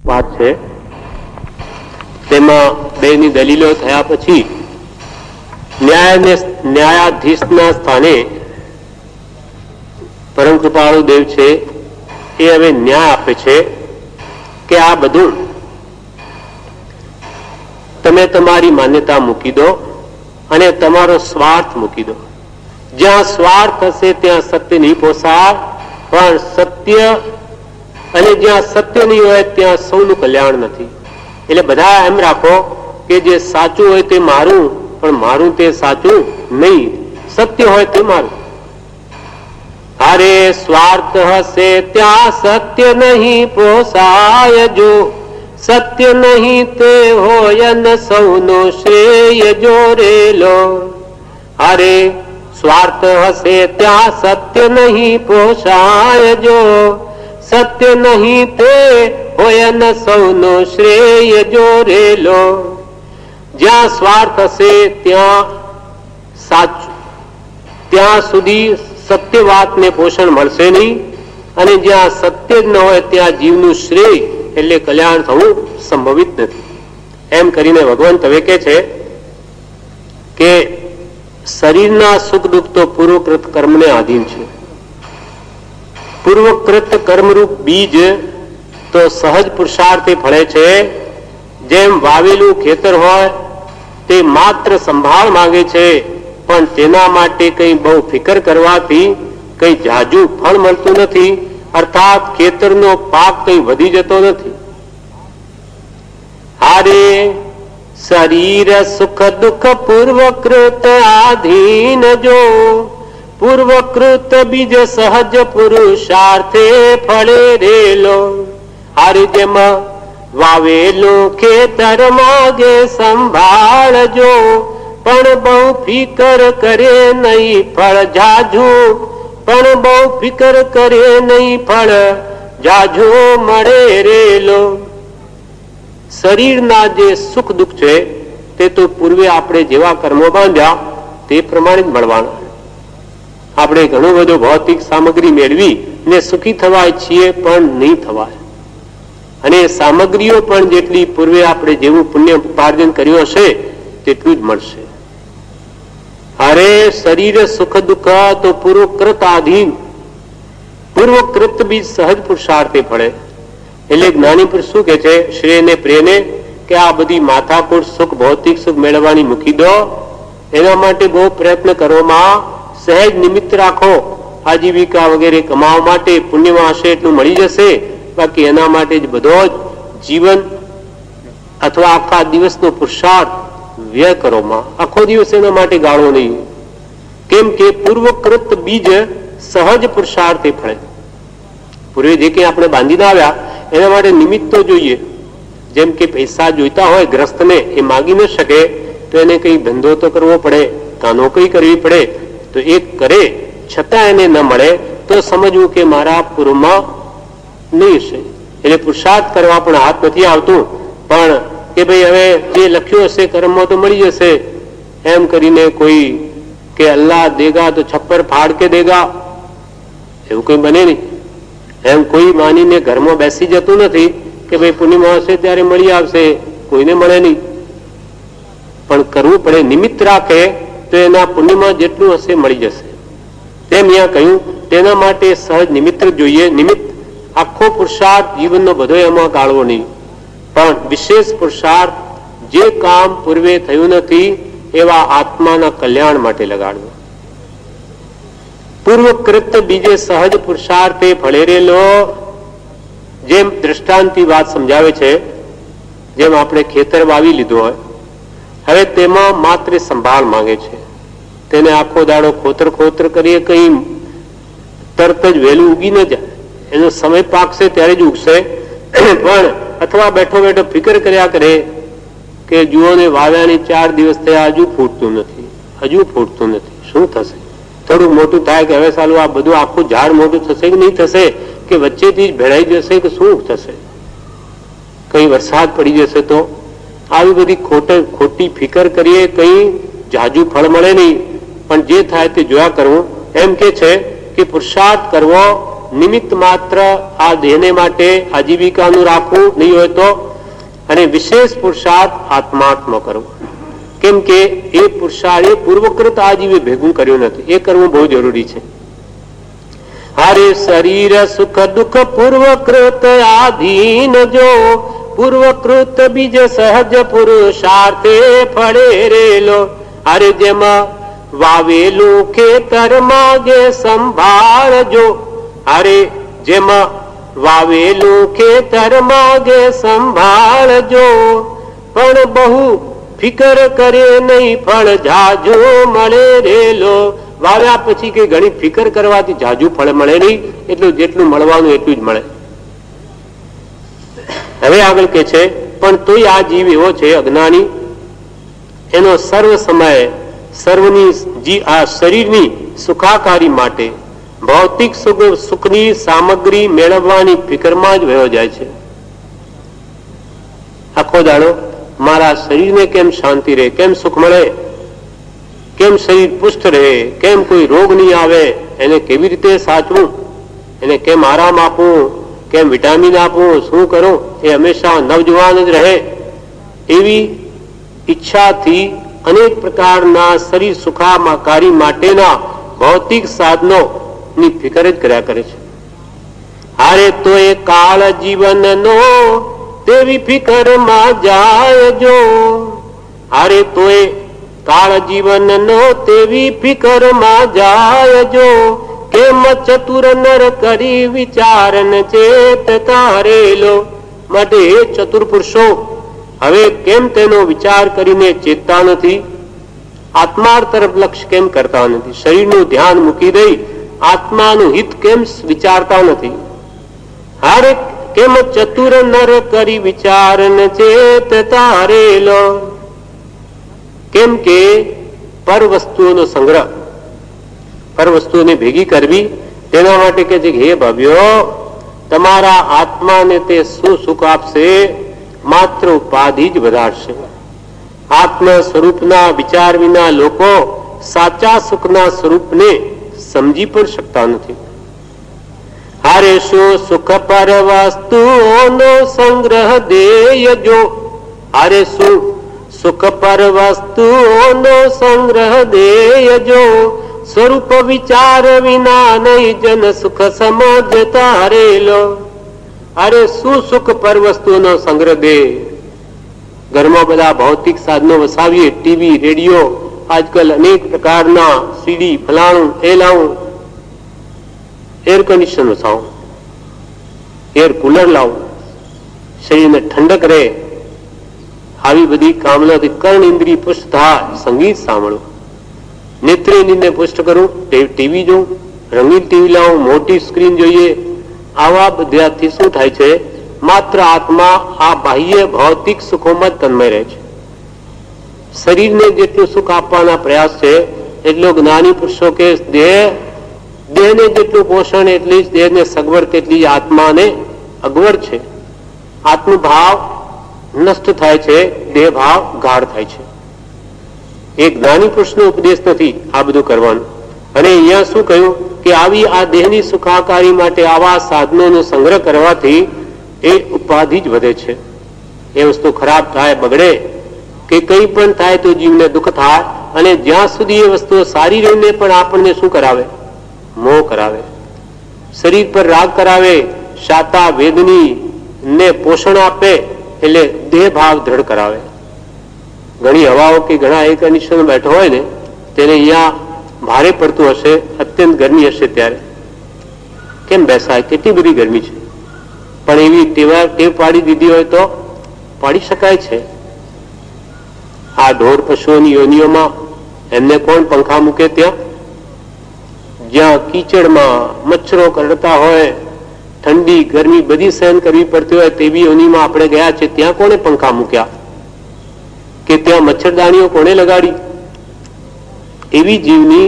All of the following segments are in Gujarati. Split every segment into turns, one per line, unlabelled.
વાત છે તેમાં બેની દલીલો થયા પછી ન્યાયાધીશના સ્થાને પરમ કૃપાળુ દેવ છે એ હવે ન્યાય આપે છે કે આ બધું તમે તમારી માન્યતા મૂકી દો અને તમારો સ્વાર્થ મૂકી દો. જ્યાં સ્વાર્થ હશે ત્યાં સત્ય નહીં પોસાય, પણ સત્ય અને જ્યાં સત્ય નહીં હોય ત્યાં સૌનું કલ્યાણ નથી. એટલે બધા એમ રાખો કે જે સાચું હોય તે મારું, પણ મારું તે સાચું નહીં, સત્ય હોય તે મારું. અરે સ્વાર્થ હશે ત્યાં સત્ય નહીં પોસાય, જો સત્ય નહીં તે હોય ન સૌનો શ્રેય જોરેલો. અરે સ્વાર્થ હશે ત્યાં સત્ય નહીં પોસાય, જો સત્ય નહીં તે હોય ન સૌનો શ્રેય જોરેલો. જ્યાં સ્વાર્થ હશે ત્યાં સાચું, ત્યાં સુધી સત્ય વાતને પોષણ મળશે નહીં, અને જ્યાં સત્ય જ ન હોય ત્યાં જીવનું શ્રેય એટલે કલ્યાણ થવું સંભવિત નથી. એમ કરીને ભગવાન હવે કહે છે કે શરીરના સુખ દુઃખ તો પૂર્વકૃત કર્મને આધીન છે. પૂર્વકૃત કર્મરૂપ બીજ તો સહજ પુરુષાર્થે ફળે છે. જેમ વાવેલું ખેતર હોય તે માત્ર સંભાળ માંગે છે, પણ તેના માટે કઈ બહુ ફિકર કરવાથી કઈ જાજુ ફળ મળતું નથી, અર્થાત ખેતરનો પાક કઈ વધી જતો નથી. હારે શરીર સુખ દુઃખ પૂર્વકૃત આધીન, જો પૂર્વકૃત બીજ સહજ પુરુષાર્થે ફળે રેલો. હારે જેમ વાવેલું ખેતર માગે સંભાળજો, પણ બહુ ફિકર કરે નહીં ફળ જાજુ, પણ બહુ ફિકર કરે નહીં ફળ જાજુ મળે રેલો. શરીરના જે સુખ દુઃખ છે તે તો પૂર્વે આપણે જેવા કર્મો બાંધ્યા તે પ્રમાણે જ મળવાના. આપણે ઘણું બધું ભૌતિક સામગ્રી મેળવી ને સુખી થવાય છીએ, પણ નહીં થવાય. અને સામગ્રીઓ પણ જેટલી પૂર્વે આપણે જેવું પુણ્ય ઉપાર્જન કર્યું હશે તેટલું જ મળશે. અરે શરીર સુખ દુઃખ તો પૂર્વકૃત આધીન, પૂર્વકૃત બીજ સહજ પુરુષાર્થે ફળે. એટલે જ્ઞાની પુરુષ શું કે છે શ્રેય ને પ્રેને કે આ બધી માથાકૂટ સુખ ભૌતિક સુખ મેળવવાની મૂકી દો, એના માટે બહુ પ્રયત્ન કરવામાં સહેજ નિમિત્ત રાખો. આજીવિકા વગેરે કમાવા માટે પુણ્યમાં હશે એટલું મળી જશે, બાકી એના માટે જ બધો જ જીવન અથવા આખા દિવસનો પુરુષાર્થ વ્યય કરોમાં, આખો દિવસ એના માટે ગાળો નહીં. કેમ કે પૂર્વકૃત બીજ સહજ પુરુષાર્થે ફળે. પૂર્વે જે કંઈ આપણે બાંધીને આવ્યા એના માટે નિમિત્ત તો જોઈએ. જેમ કે પૈસા જોઈતા હોય ગ્રસ્તને, એ માગી ન શકે તો એને કઈ ધંધો તો કરવો પડે, કાં નોકરી કરવી પડે. તો એ કરે છતાં એને ન મળે તો સમજવું કે મારા પૂર્વમાં નહીં હશે. એટલે પુરુષાર્થ કરવા પણ હાથ નથી આવતું, પણ કે ભાઈ હવે જે લખ્યું હશે કર્મમાં તો મળી જશે એમ કરીને કોઈ કે અલ્લાહ દેગા તો છપ્પર ફાડ કે દેગા, એવું કઈ બને નહીં. એમ કોઈ માનીને ઘરમાં બેસી જતું નથી કે ભાઈ પૂર્ણિમા હશે ત્યારે મળી આવશે, કોઈને મળે નહીં. પણ કરવું પડે, નિમિત્ત રાખે તો એના પૂર્ણિમા જેટલું હશે મળી જશે. તેમ અહીંયા કહ્યું તેના માટે સહજ નિમિત્ત જોઈએ. નિમિત્ત આખો પુરુષાર્થ જીવનનો બધો એમાં ગાળવો નહીં, પણ વિશેષ પુરુષાર્થ જે કામ પૂર્વે થયું નથી એવા આત્માના કલ્યાણ માટે લગાડવું. પૂર્વકૃત બીજે સહજ પુરુષાર્થે ફળેરેલો. જેમ દ્રષ્ટાંતની વાત સમજાવે છે, જેમ આપણે ખેતર વાવી લીધું હોય, હવે તેમાં માત્ર સંભાળ માંગે છે. તેને આખો દાડો ખોતર ખોતર કરીએ કઈ તરત જ વહેલું ઉગી ન જાય, એનો સમય પાકશે ત્યારે જ ઉગશે. પણ અથવા બેઠો બેઠો ફિકર કર્યા કરે કે જુઓ ને વાવ્યાની 4 દિવસ થયા હજુ ફૂટતું નથી, હજુ ફૂટતું નથી, શું થશે? થોડું મોટું થાય કે હવે સાલું આ બધું આખું ઝાડ મોટું થશે કે નહીં થશે, કે વચ્ચેથી જ ભેળાઈ જશે કે શું થશે, કઈ વરસાદ પડી જશે તો? આવી બધી ખોટી ફિકર કરીએ કઈ જાજુ ફળ મળે નહીં. પણ જે થાય તે જોયા કરવું. એમ કે છે કે પુરુષાર્થ કરવો નિમિત્ત માત્ર આ દેહને માટે આજીવિકાનું રાખવું નહીં હોય તો, અને વિશેષ પુરુષાર્થ આત્માત્મ કરવો. કેમ કે એ પુરુષાર્થ એ પૂર્વકૃત આજીવે ભેગું કર્યું નથી, એ કરવું બહુ જરૂરી છે. હારે શરીર સુખ દુઃખ પૂર્વકૃત આધીન જો, પૂર્વકૃત બીજ સહજ પુરુષાર્થે ફળે રેલો. અરે જેમાં વાવેલું ખેતર માગે સંભાળજો, અરે જેમાં વાવેલું ખેતર માગે સંભાળજો, પણ બહુ ફિકર કરે નહીં ફળ જાજુ મળે રેલો. વાવ્યા પછી કે ઘણી ફિકર કરવાથી જાજુ ફળ મળે નહીં, એટલું જેટલું મળવાનું એટલું જ મળે. હવે આગળ કે છે પણ તોય આ જીવ એવો છે અજ્ઞાની, એનો સર્વ સમય સર્વની આ શરીરની સુખાકારી માટે ભૌતિક સુખની સામગ્રી મેળવવાની ફિકરમાં જ વયો જાય છે. આખો દાડો મારા શરીરને કેમ શાંતિ રહે, કેમ સુખ મળે, કેમ શરીર પુષ્ટ રહે, કેમ કોઈ રોગ નહીં આવે, એને કેવી રીતે સાચવું, એને કેમ આરામ આપવું, કેમ વિટામિન આપવું, શું કરું, એ હંમેશા નવજવાન જ રહે, એવી ઈચ્છાથી અનેક પ્રકારના શરીર સુખાકારી માટેના ભૌતિક સાધનો ની ફિકર જ કર્યા કરે છે. હારે તો એ કાળ જીવનનો તેવી ફિકરમાં જાય જો, હારે તો એ કાળ જીવનનો તેવી ફિકરમાં જાય જો, કેમ ચતુર નર કરી વિચારન ચેત તારેલો. માટે એ ચતુર પુરુષો હવે કેમ તેનો વિચાર કરીને ચેતતા નથી, આત્મા તરફ લક્ષ્ય કેમ કરતા નથી, શરીરનું ધ્યાન મૂકી દઈ આત્માનું હિત કેમ વિચારતા નથી. હારે કેમ ચતુર નર કરી વિચારન ચેત તારેલો. કેમ કે પર વસ્તુઓનો સંગ્રહ, પર વસ્તુઓને ભેગી કરવી, તેના માટે કે છે હે ભવ્યો, તમારા આત્માને તે શું સુખ આપશે, માત્ર ઉપાધિ જ વધારશે. આત્મ સ્વરૂપના વિચાર વિના લોકો સાચા સુખના સ્વરૂપને સમજી પણ શકતા નથી. હારે શું સુખ પર વસ્તુઓનો સંગ્રહ દેયજો, હારે શું સુખ પર વસ્તુઓનો સંગ્રહ દેયજો, સ્વરૂપ વિચાર વિના નહીં જન સુખ સમજતા રેલો. અરે શું સુખ પર વસ્તુઓનો સંગ્રહ દે. ઘરમાં બધા ભૌતિક સાધનો વસાવીએ, ટીવી, રેડિયો, આજકાલ અનેક પ્રકારના સીડી, ફલાણું, એ લાવું, એર કન્ડિશન વસાવું, એર કુલર લાવું, શરીરને ઠંડક રહે, આવી બધી કામનાથી કર્ણ ઇન્દ્રિય પુષ્ટ થાય. સંગીત સાંભળું, નેત્રેન્દ્રિયને પુષ્ટ કરું, ટીવી જોઉં, રંગીન ટીવી લાવું, મોટી સ્ક્રીન જોઈએ. આવા બધાથી શું થાય છે, માત્ર આત્મા આ બાહ્ય ભૌતિક સુખોમાં જ તન્મય રહે છે. શરીરને જેટલું સુખ આપવાના પ્રયાસ છે એટલો જ્ઞાની પુરુષો કે દેહને જેટલું પોષણ એટલી જ દેહને સગવડ તેટલી જ આત્માને અગવડ છે. આત્મભાવ નષ્ટ થાય છે, દેહ ભાવ ગાઢ થાય છે. એ જ્ઞાની પુરુષનો ઉપદેશ નથી આ બધું કરવાનું. અને અહીંયા શું કહ્યું કે આવી આ દેહની સુખાકારી માટે આવા સાધનોનો સંગ્રહ કરવાથી એ ઉપાધિ જ વધે છે. એ વસ્તુ ખરાબ થાય, બગડે કે કંઈ પણ થાય તો જીવને દુઃખ થાય. અને જ્યાં સુધી એ વસ્તુઓ સારી રહીને પણ આપણને શું કરાવે, મોહ કરાવે, શરીર પર રાગ કરાવે, શાતા વેદની ને પોષણ આપે, એટલે દેહ ભાવ દ્રઢ કરાવે. ઘણી હવાઓ કે ઘણા એક કન્ડિશન બેઠો હોય ને, તેને અહીંયા ભારે પડતું હશે, અત્યંત ગરમી હશે, ત્યારે કેમ બેસાય, કેટલી બધી ગરમી છે, પણ એવી ટેવ પાડી દીધી હોય તો પાડી શકાય છે. આ ઢોર પશુઓની યોનિઓમાં એમને કોણ પંખા મૂકે? ત્યાં જ્યાં કીચડમાં મચ્છરો કરડતા હોય, ઠંડી ગરમી બધી સહન કરવી પડતી હોય, તેવી યોનિમાં આપણે ગયા છે, ત્યાં કોણે પંખા મૂક્યા? કે ત્યાં મચ્છરદાનીઓ કોણે લગાડી? એવી જીવની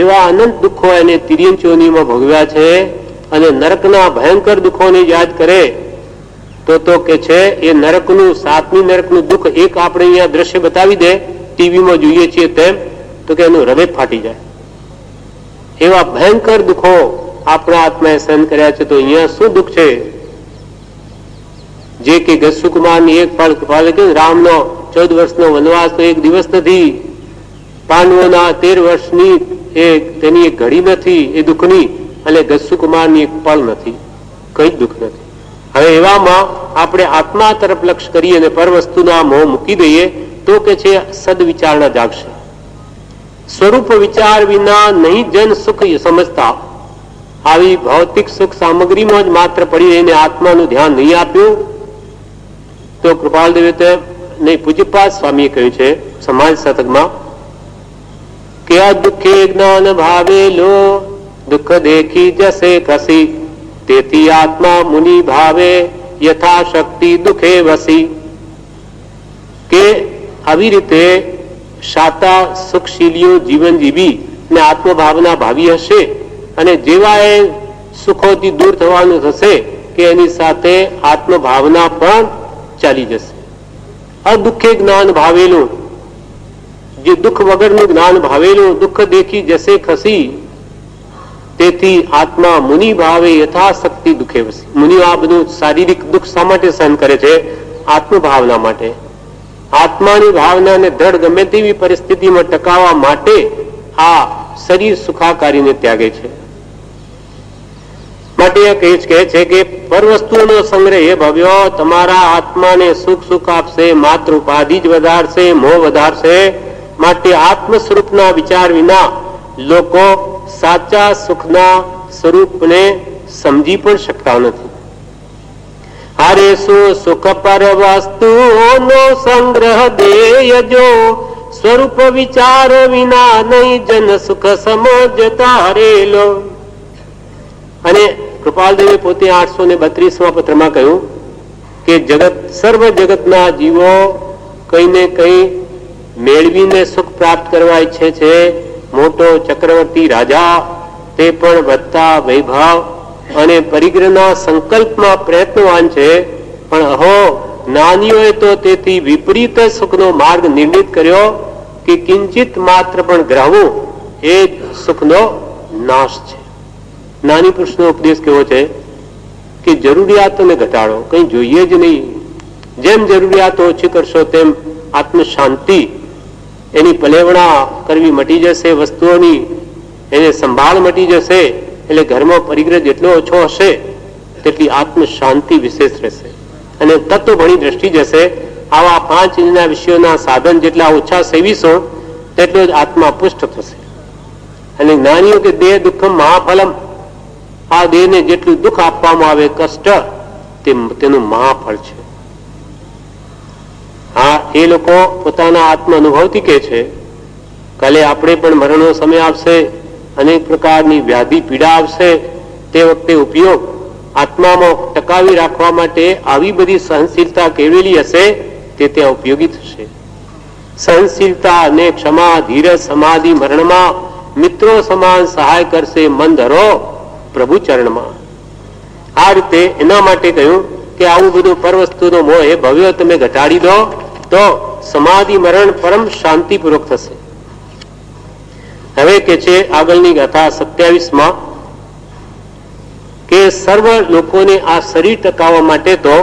એવા અનંત દુઃખો એને તિર્યંચ યોનિમાં ભોગવ્યા છે. અને નરકના ભયંકર દુઃખોને યાદ કરે તો કે છે એ નરકનું, સાતમી નરકનું દુઃખ એક આપણે અહીંયા દ્રશ્ય બતાવી દે, ટીવીમાં જોઈએ છીએ તેમ, તો કે એનું હૃદય ફાટી જાય. એવા ભયંકર દુઃખો આપણા આત્માએ સહન કર્યા છે, તો અહીંયા શું દુઃખ છે? જે કે ગસ્સુકુમારની એક પળ કૃપાલે કે રામનો 14 વર્ષનો વનવાસ તો એક દિવસ નથી, પાંડવોના 13 વર્ષની તેની એક ઘડી નથી એ દુઃખની, અને ગસ્સુકુમારની એક પળ નથી, કઈ જ દુઃખ નથી. હવે એવામાં આપણે આત્મા તરફ લક્ષ્ય કરીએ અને પર વસ્તુના મોહ મૂકી દઈએ તો કે છે સદવિચારણા જાગશે. સ્વરૂપ વિચાર વિના નહીં જન સુખ સમજતા. આવી ભૌતિક સુખ સામગ્રીમાં જ માત્ર પડી રહીને આત્માનું ધ્યાન નહીં આપ્યું તો કૃપાલદેવે નહીં પૂજ્યપાદ સ્વામીએ કહ્યું છે સમાજ સતકમાં કે આ દુઃખે જ્ઞાન ભાવેલો દુઃખ દેખી જશે ખસી, તેથી આત્મા મુનિ ભાવે યથાશક્તિ દુઃખે વસી. કે આવી રીતે સાતા સુખશીલીઓ જીવન જીવી ને આત્મભાવના ભાવી હશે અને જેવા એ સુખોથી દૂર થવાનું થશે કે એની સાથે આત્મભાવના પણ ચાલી જશે. અદુઃખે જ્ઞાન ભાવેલું, જે દુઃખ વગરનું જ્ઞાન ભાવેલું દુઃખ દેખી જશે ખસી, તેથી આત્મા મુનિ ભાવે યથાશક્તિ દુઃખે વસી. મુનિ આ બધું શારીરિક દુઃખ શા માટે સહન કરે છે? આત્મભાવના માટે. આત્માની ભાવનાને દ્રઢ ગમે તેવી પરિસ્થિતિમાં ટકાવવા માટે આ શરીર સુખાકારીને ત્યાગે છે. માટે એ કહે છે કે પરવસ્તુઓનો સંગ્રહ એ ભવ્યો તમારા આત્માને સુખ સુખ આપશે, માત્ર ઉપાધિ જ વધારશે, મોહ વધારશે. માટે આત્મ સ્વરૂપના વિચાર વિના લોકો સાચા સુખના સ્વરૂપને સમજી પણ શકતા નથી. હારે શું સુખ પર વસ્તુઓનો સંગ્રહ દેયજો, સ્વરૂપ વિચાર વિના નહીં જન સુખ સમજતા હરેલો. અને કૃપાલદેવે પોતે 832માં પત્રમાં કહ્યું કે જગત સર્વ જગતના જીવો કઈ ને કઈ મેળવીને સુખ પ્રાપ્ત કરવા ઈચ્છે છે. મોટો ચક્રવર્તી રાજા તે પણ વધતા વૈભવ અને પરિગ્રહના સંકલ્પમાં પ્રયત્નવાન છે, પણ અહો જ્ઞાનીઓએ તો તેથી વિપરીત સુખનો માર્ગ નિર્ણિત કર્યો કે કિંચિત માત્ર પણ ગ્રહવું એ જ સુખનો નાશ છે. જ્ઞાની પુરુષનો ઉપદેશ કેવો છે કે જરૂરિયાતોને ઘટાડો, કંઈ જોઈએ જ નહીં. જેમ જરૂરિયાતો ઓછી કરશો તેમ આત્મ શાંતિ એની પલેવણા કરવી મટી જશે, વસ્તુઓની એને સંભાળ મટી જશે. એટલે ઘરમાં પરિગ્રહ જેટલો ઓછો હશે તેટલી આત્મ શાંતિ વિશેષ રહેશે અને તત્વભણી દ્રષ્ટિ જશે. આવા 5 ઇન્દ્રિયના વિષયોના સાધન જેટલા ઓછા સેવીશો તેટલો જ આત્મા પુષ્ટ થશે. અને જ્ઞાનીઓ કે દેહ દુઃખમ મહાફલમ, આ દેહને જેટલું દુઃખ આપવામાં આવે કષ્ટ તેનું મહાફળ છે. હા, એ લોકો પોતાના આત્મ અનુભવથી કહે છે કાલે આપણે પણ મરણનો સમય આવશે, અનેક પ્રકારની વ્યાધિ પીડા આવશે, તે વખતે ઉપયોગ આત્મામાં ટકાવી રાખવા માટે આવી બધી સહનશીલતા કેળવેલી હશે તે ત્યાં ઉપયોગી થશે. સહનશીલતા અને ક્ષમા ધીરજ સમાધિ મરણમાં મિત્રો સમાન સહાય કરશે, મન ધરો પ્રભુ ચરણમાં. આ રીતે એના માટે કહ્યું કે આવું બધું પરવસ્તુનો મોહ એ ભવ્ય તમે ઘટાડી દો તો સમાધિ મરણ પરમ શાંતિપૂર્વક થશે. હવે કે છે આગળની ગાથા 27માં કે સર્વ લોકોને આ શરીર ટકાવવા માટે તો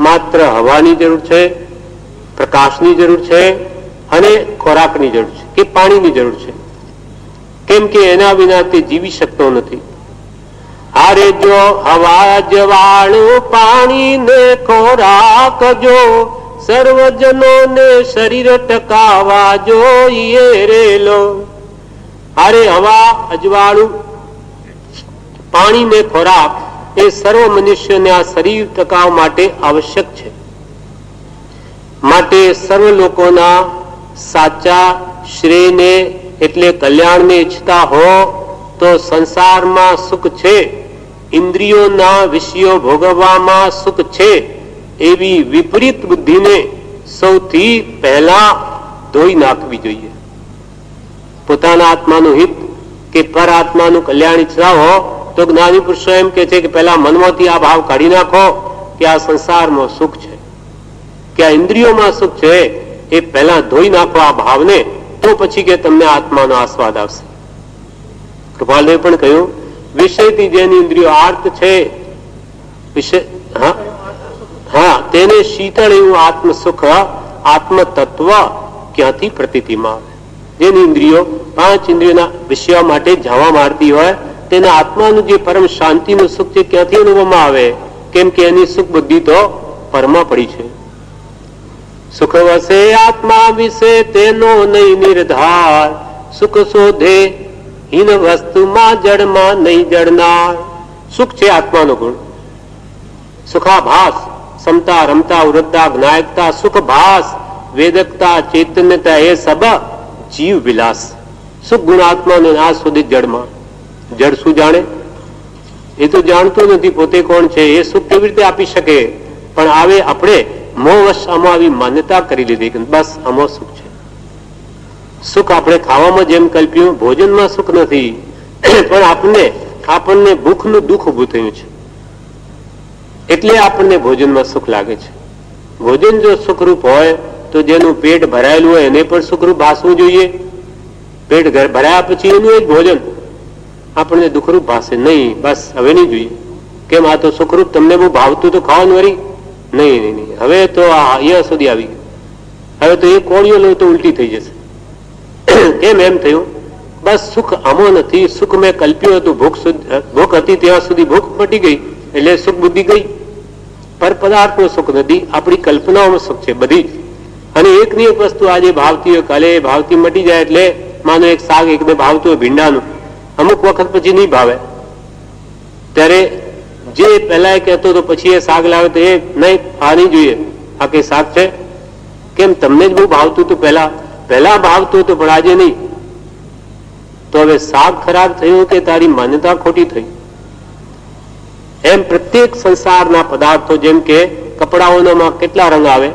માત્ર હવાની જરૂર છે, પ્રકાશની જરૂર છે અને ખોરાકની જરૂર છે કે પાણીની જરૂર છે. કેમ કે એના વિના તે જીવી શકતો નથી. હારે જો હવા જવાળું પાણી ને ખોરાક જો, સર્વજનોને શરીર ટકાવા જોઈએ રેલો. હારે હવા અજવાળું પાણી ને ખોરાક એ સર્વ મનુષ્યને આ શરીર ટકાવવા માટે આવશ્યક છે. માટે સર્વ લોકોના સાચા શ્રેયને એટલે કલ્યાણને ઈચ્છતા હો તો સંસારમાં સુખ છે, ઇન્દ્રિયોના વિષયો ભોગવવામાં સુખ છે, એવી વિપરીત બુદ્ધિને સૌથી પહેલા ધોઈ નાખવી જોઈએ. પોતાના આત્માનું હિત કે પર આત્માનું કલ્યાણ ઈચ્છતા હો તો જ્ઞાની પુરુષો એમ કે છે કે પહેલા મનમાંથી આ ભાવ કાઢી નાખો કે આ સંસારમાં સુખ છે, કે આ ઇન્દ્રિયોમાં સુખ છે, એ પહેલા ધોઈ નાખો આ ભાવને, તો પછી કે તમને આત્માનો આસ્વાદ આવશે. કૃપાલદેવે પણ કહ્યું વિષયથી જેની ઇન્દ્રિયો આર્ત છે, વિષય તેને શીતળ એવું આત્મ સુખ, આત્મ તત્વ ક્યાંથી પ્રતીતિમાં આવે? જેની ઇન્દ્રિયો 5 ઇન્દ્રિયોના વિષયો માટે જવા મારતી હોય તેના આત્માનું જે પરમ શાંતિનું સુખ છે ક્યાંથી અનુભવમાં આવે? કેમ કે એની સુખ બુદ્ધિ તો પરમાં પડી છે. સુખ વસે આત્મા વિશે તેનો નહીં નિર્ધાર, સુખ શોધે હીન વસ્તુમાં જડમાં નહીં જડનાર. સુખ છે આત્માનો ગુણ. સુખાભાસ, સમતા, રમતા, વૃદ્ધા, જ્ઞાયકતા, સુખભાસ, વેદકતા, ચૈતન્યતા એ સબ જીવ વિલાસ. સુખ ગુણ આત્માનો આ સુધી જડમાં. જડ શું જાણે? એ તો જાણતો નથી પોતે કોણ છે. એ સુખ કેવી રીતે આપી શકે? પણ આવે આપણે મોહવશ આમાં આવી માન્યતા કરી લીધી કે બસ આમાં સુખ છે. સુખ આપણે ખાવામાં જેમ કલ્પ્યું, ભોજનમાં સુખ નથી, પણ આપણને ભૂખનું દુઃખ ઉભું થયું છે એટલે આપણને ભોજનમાં સુખ લાગે છે. ભોજન જો સુખરૂપ હોય તો જેનું પેટ ભરાયેલું હોય એને પણ સુખરૂપ ભાસવું જોઈએ. પેટ ભરાયા પછી એનું જ ભોજન આપણને દુઃખરૂપ ભાષે નહીં. બસ હવે નહીં જોઈએ. કેમ? આ તો સુખરૂપ તમને બહુ ભાવતું તો ખાવાનું વળી નહીં. હવે તો અહીંયા સુધી આવી ગયું. હવે તો એ કોળીઓ લો તો ઉલટી થઈ જશે. કેમ એમ થયું? બસ સુખ આમાં નથી. સુખ મેં કલ્પ્યું હતું. ભૂખ હતી ત્યાં સુધી ભૂખ મટી ગઈ એટલે સુખ બુદ્ધિ ગઈ. પર પદાર્થનું સુખ નથી, આપણી કલ્પનાઓમાં સુખ છે બધી. અને એકની એક વસ્તુ આજે ભાવતી હોય કાલે ભાવતી મટી જાય. એટલે માનો એક શાક એકને ભાવતું હોય ભીંડાનું, અમુક વખત પછી નહીં ભાવે. ત્યારે જે પહેલા કહેતો તો પછી એ શાક લાવે તો એ નહીં, આ નહીં જોઈએ, આ કઈ શાક છે? કેમ? તમને જ બહુ ભાવતું હતું પહેલા ભાવતું હતું પણ આજે નહીં. તો હવે શાક ખરાબ થયું કે તારી માન્યતા ખોટી થઈ? એમ પ્રત્યેક સંસારના પદાર્થો, જેમ કે કપડાઓનામાં કેટલા રંગ આવે?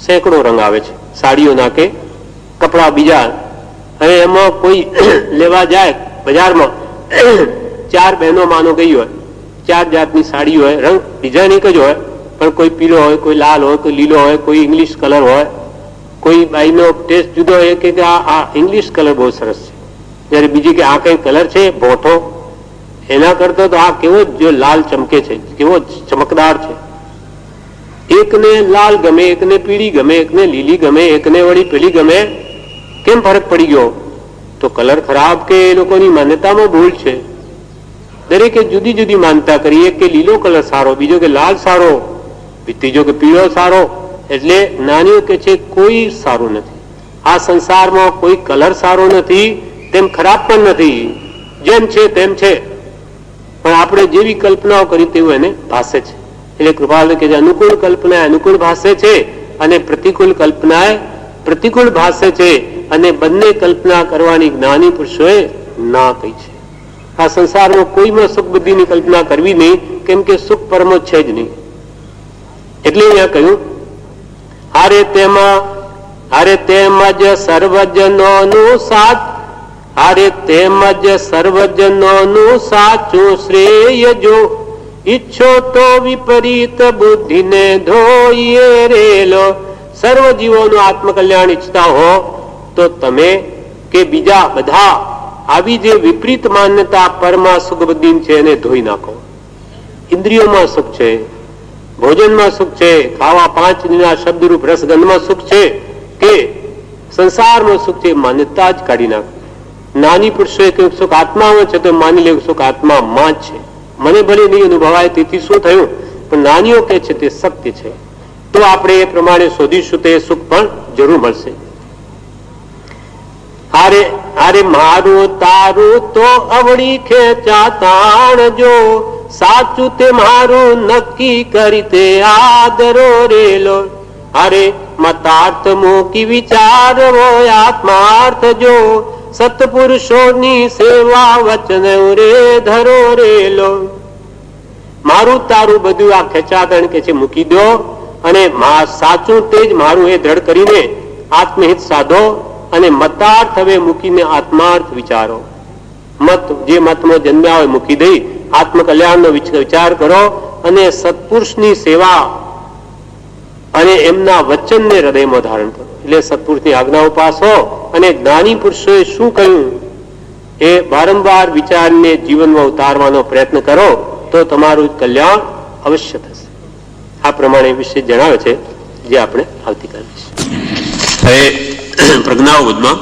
સેંકડો રંગ આવે છે. સાડીઓના કે કપડા બીજા. હવે એમાં કોઈ લેવા જાય બજારમાં, 4 બહેનો માનો ગઈ હોય, 4 જાતની સાડી હોય, રંગ ડિઝાઇન એક જ હોય, પણ કોઈ પીળો હોય, કોઈ લાલ હોય, કોઈ લીલો હોય, કોઈ ઇંગ્લિશ કલર હોય, કોઈ બાઈનો ટેસ્ટ જુદો હોય કે આ ઇંગ્લિશ કલર બહુ સરસ છે, જયારે બીજી કે આ કઈ કલર છે ભોઠો, એના કરતા તો આ કેવો જો લાલ ચમકે છે, કેવો ચમકદાર છે. એકને લાલ ગમે, એકને પીળી ગમે, એકને લીલી ગમે, એકને વળી પીળી ગમે. કેમ ફરક પડી ગયો? તો કલર ખરાબ કે એ લોકોની માન્યતામાં ભૂલ છે. દરેકે જુદી જુદી માનતા કરી. એક કે લીલો કલર સારો, બીજો કે લાલ સારો, ત્રીજો કે પીળો સારો. એટલે નાનીઓ કે છે કોઈ સારું નથી. આ સંસારમાં કોઈ કલર સારો નથી, તેમ ખરાબ પણ નથી. જેમ છે તેમ છે, પણ આપણે જેવી કલ્પનાઓ કરી તેવું એને ભાષે છે. એટલે કૃપાલ કે અનુકૂળ કલ્પના અનુકૂળ ભાષે છે અને પ્રતિકૂળ કલ્પના પ્રતિકૂળ ભાષે છે. અને બંને કલ્પના કરવાની જ્ઞાની પુરુષોએ ના કહી છે. આ સંસારમાં કોઈમાં સુખ બુદ્ધિની કલ્પના કરવી નહીં, કેમ કે સુખ પરમો છે જ નહીં. એટલે અહીંયા કહ્યું હારે તેમજ સર્વજનોનું સાચું શ્રેય જો ઈચ્છો તો વિપરીત બુદ્ધિને ધોઈએ રેલો. સર્વ જીવોનું આત્મકલ્યાણ ઈચ્છતા હો તો તમે કે બીજા બધા આવી જે વિપરીત માન્યતા પરમાં સુખ બુદ્ધિ છે એને ધોઈ નાખો. ઇન્દ્રિયોમાં સુખ છે, ભોજનમાં સુખ છે, ખાવા 5 દિનના શબ્દરૂપ રસગંધમાં સુખ છે કે સંસારમાં સુખ છે, માન્યતા જ કાઢી નાખો. નાની પુરુષોએ કહ્યું સુખ આત્મામાં છે તો માની લેવું સુખ આત્મામાં જ છે. મને ભલે નહીં અનુભવાય તેથી શું થયું, પણ નાનીઓ કે છે તે સત્ય છે. તો આપણે એ પ્રમાણે શોધીશું તો એ સુખ પણ જરૂર મળશે. હારે મારું તારું તો અવળી ખેંચા તાણજો, સાચું તે મારું નક્કી કરી તે આદરો રેલો. હારે મતાર્થ મૂકી વિચારવો આત્માર્થ જો, સત્પુરુષોની સેવા વચન રે ધરો રેલો. મારું તારું બધું આ ખેંચાદણ કે છે મૂકી દો અને સાચું તે જ મારું એ દ્રઢ કરીને આત્મહિત સાધો અને મતાર્થ હવે મૂકીને આત્માર્થ વિચારો. મત જે મતમાં જન્મ્યા હોય મૂકી દઈ આત્મકલ્યાણનો વિચાર કરો અને સત્પુરુષની સેવા અને એમના વચનને હૃદયમાં ધારણ કરો. એટલે સત્પુરુષની આજ્ઞા ઉપાસો. અને જ્ઞાની પુરુષોએ શું કહ્યું એ વારંવાર વિચારને જીવનમાં ઉતારવાનો પ્રયત્ન કરો તો તમારું કલ્યાણ અવશ્ય થશે. આ પ્રમાણે વિશે જણાવે છે, જે આપણે આવતીકાલે હવે પ્રજ્ઞાવબોધમાં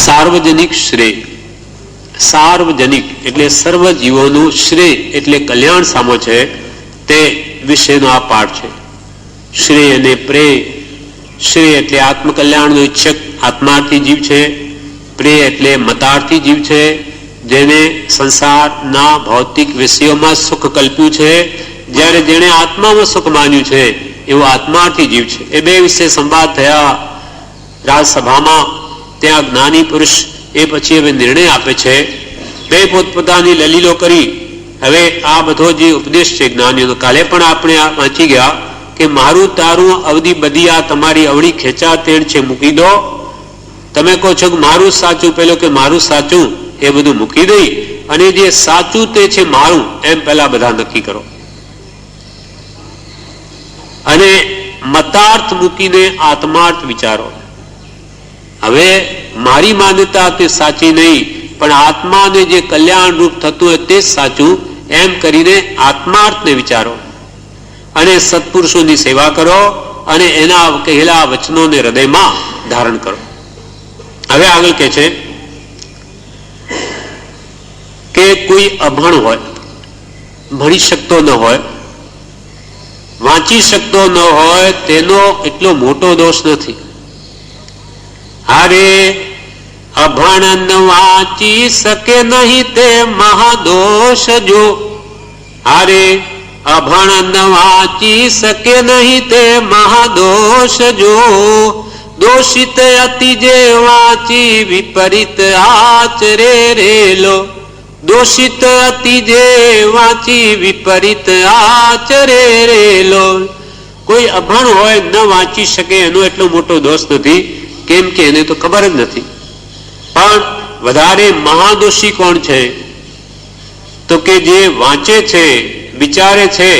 સાર્વજનિક શ્રેય. સાર્વજનિક એટલે સર્વ જીવોનું શ્રેય એટલે કલ્યાણ સામો છે તે વિશેનો આ પાઠ છે. શ્રેય અને પ્રેય. શ્રેય એટલે આત્મકલ્યાણનો ઈચ્છક આત્માર્થી જીવ છે. પ્રેય એટલે મતાર્થી જીવ છે, જેને સંસારના ભૌતિક વિષયોમાં સુખ કલ્પ્યું છે, જ્યારે જેને આત્મામાં સુખ માન્યું છે એવો આત્માર્થી જીવ છે. એ બે વિશે સંવાદ થયા રાજસભામાં. ત્યાં જ્ઞાની પુરુષ એ પછી હવે નિર્ણય આપે છે. બે પોતપોતાની દલીલો કરી. હવે આ બધો જે ઉપદેશ છે જ્ઞાનીઓનો, કાલે પણ આપણે વાંચી ગયા કે મારું તારું અવધિ બધી આ તમારી અવળી ખેંચાતેડ છે મૂકી દો. તમે કહો છો કે મારું સાચું, પેલો કે મારું સાચું, એ બધું મૂકી દઈ અને જે સાચું તે છે મારું એમ પેલા બધા નક્કી કરો. અને મતાર્થ મૂકીને આત્માર્થ વિચારો. હવે મારી માન્યતા તે સાચી નહીં, પણ આત્માને જે કલ્યાણ રૂપ થતું હોય તે જ સાચું એમ કરીને આત્માર્થને વિચારો અને સત્પુરુષોની સેવા કરો અને એના કહેલા વચનોને હૃદયમાં ધારણ કરો. હવે આગળ કહે છે કે કોઈ અભણ હોય, ભણી શકતો ન હોય, વાંચી શકતો ન હોય, તેનો એટલો મોટો દોષ નથી. હારે અભણ ન વાંચી શકે નહીં તે મહાદોષ જો. હારે અભણ ન વાંચી શકે નહીં તે મહાદોષ જો. દોષિત અતિ જે વાંચી વિપરીત આચરે રેલો. દોષિત અતિ જે વાંચી વિપરીત આચરે રેલો. કોઈ અભણ હોય, ન વાંચી શકે એનો એટલો મોટો દોષ નથી, કેમ કે એને તો ખબર જ નથી. પણ વધારે મહાદોષી કોણ છે? તો કે જે વાંચે છે, વિચારે છે,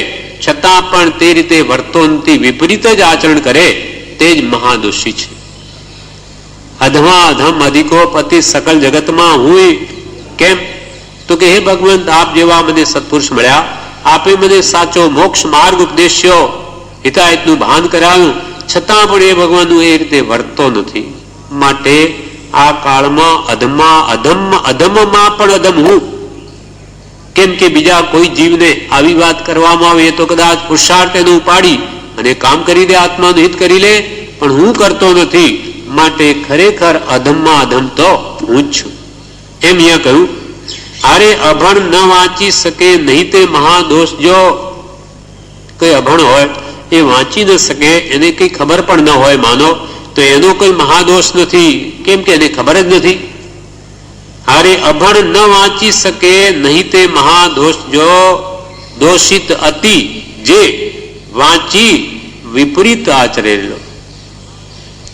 છતાં પણ તે રીતે વર્તનથી વિપરીત જ આચરણ કરે તે જ મહાદોષી છે. અધમા અધમ અધિકો પતિ સકલ જગતમાં હું. કેમ? તો કે હે ભગવંત, આપ જેવા મને સત્પુરુષ મળ્યા, આપે મને સાચો મોક્ષ માર્ગ ઉપદેશ્યો, હિતાહિતનું ભાન કરાવ્યું, છતાં પણ એ ભગવાનનું એ રીતે વર્તતો નથી. માટે આ કાળમાં અધમમાં પણ અધમ હું. કેમ કે બીજા કોઈ જીવને આવી વાત કરવામાં આવે તો કદાચ પુરુષાર્થ એનું ઉપાડી અને કામ કરી દે, આત્માનું હિત કરી લે, પણ હું કરતો નથી. માટે ખરેખર અધમમાં અધમ તો હું જ છું. એમ અહીંયા કહ્યું. અરે અભણ ન વાંચી શકે નહીં તે મહાદોષ. જો કોઈ અભણ હોય, એ વાંચી ન શકે, એને કઈ ખબર પણ ન હોય માનો, તો એનો કોઈ મહાદોષ નથી. કેમ કે એને ખબર જ નથી. અરે અભણ ન વાંચી શકે નહીં તે મહાદોષ જો. દોષિત અતિ જે વાંચી વિપરીત આચરેલો.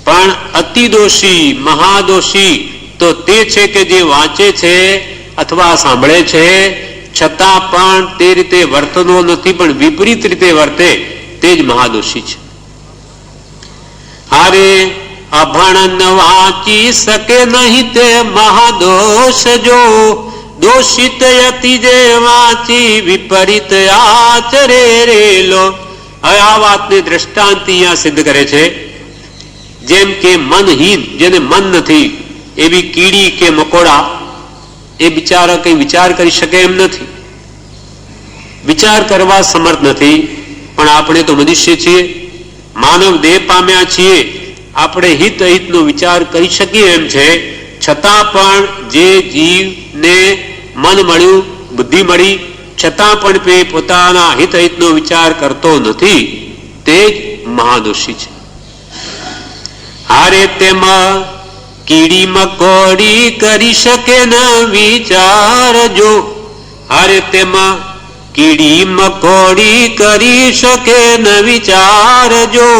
પણ અતિ દોષી મહાદોષી તો તે છે કે જે વાંચે છે અથવા સાંભળે છે, છતાં પણ તે રીતે વર્તનો નથી, પણ વિપરીત રીતે વર્તે, તે જ મહાદોષી છે. અરે અભણ ન વાંચી શકે નહીં તે મહાદોષ જો. દોષિત અતિ જે વાંચી વિપરીત આચરે રેલો. હવે આ વાતને દ્રષ્ટાંત અહીંયા સિદ્ધ કરે છે. જેમ કે મનહીન, જેને મન નથી, એવી કીડી કે મકોડા, એ બિચારા કઈ વિચાર કરી શકે એમ નથી, વિચાર કરવા સમર્થ નથી. પણ આપણે તો મનુષ્ય છીએ, માનવ દેહ પામ્યા છીએ, આપણે હિત અહિતનો વિચાર કરી શકીએ એમ છે, છતાં પણ જે જીવને મન મળ્યું, બુદ્ધિ મળી, છતાં પણ તે પોતાના હિત અહિતનો વિચાર કરતો નથી, તે જ મહાદોષી છે. હારે તેમાં કીડી મકોડી કરી શકે ન વિચારજો. હારે તેમાં કીડી મકોડી કરી શકે ન વિચારજો.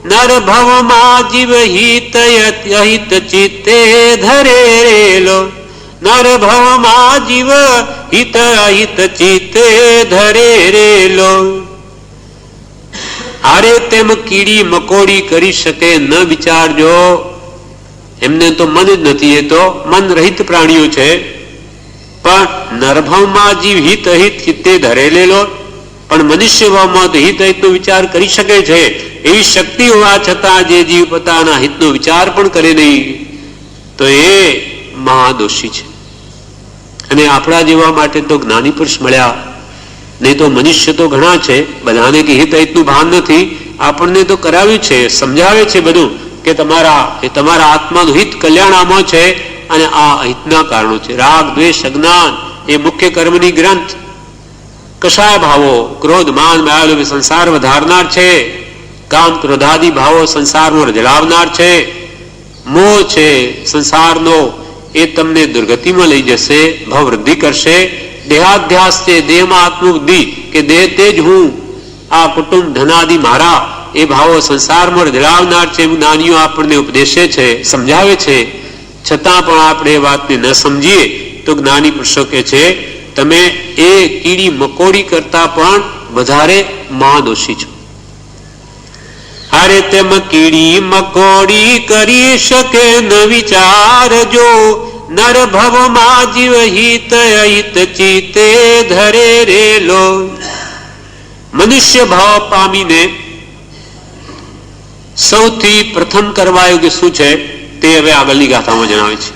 નરભવમાં જીવ હિત અહિત ચિત્તે ધરેલો. નરભવમાં જીવ હિત અહિત ચિત્તે ધરેલો. આરે તેમ કીડી મકોડી કરી શકે ન વિચારજો. એમને તો મન જ નથી, એ તો મન રહિત પ્રાણીઓ છે. પણ નરભાવમાં જીવ હિત અહિત હિતે ધરેલેલો, પણ મનુષ્ય ભાવમાં તો હિત અહિતનો વિચાર કરી શકે છે. એવી શક્તિ હોવા છતાં જે જીવ પોતાના હિતનો વિચાર પણ કરે નહીં, તો એ મહાદોષી છે. અને આપણા જેવા માટે તો જ્ઞાની પુરુષ મળ્યા, નહીં તો મનુષ્ય તો ઘણા છે, બધાને કે હિત અહિતનું ભાન નથી. આપણને તો કરાવ્યું છે, સમજાવે છે બધું કે તમારા આત્માનું હિત કલ્યાણ આમાં છે, અને આ અહિતના કારણો છે. રાગ દ્વેષ અજ્ઞાન એ મુખ્ય કર્મની ગ્રંથ. કશાય ભાવો ક્રોધ માન માયાલોભ સંસાર વધારનાર છે. કામ ક્રોધાદિ ભાવો સંસારમાં રજડાવનાર છે. મોહ છે સંસારનો, એ તમને દુર્ગતિમાં લઈ જશે, ભવવૃદ્ધિ કરશે. દેહાધ્યાસ છે, દેહમાં આત્મબુદ્ધિ કે દેહ તે જ હું, આ કુટુંબ ધનાદિ મારા, એ ભાવો સંસારમાં રજડાવનાર છે. જ્ઞાનીઓ આપણને ઉપદેશે છે, સમજાવે છે, છતાં પણ આપણે એ વાતને ન સમજીએ તો જ્ઞાની પુરુષો કહે છે તમે એ કીડી મકોડી કરતા પણ વધારે મહાદોષી છો. અરે તેમ કીડી મકોડી કરી શકે ન વિચારજો, નર ભવમાં જીવ હિત અહિત ચિતે ધરે રેલો. મનુષ્ય ભાવ પામીને સૌથી પ્રથમ કરવાયું કે શું છે તે હવે આગળની ગાથામાં જણાવે છે.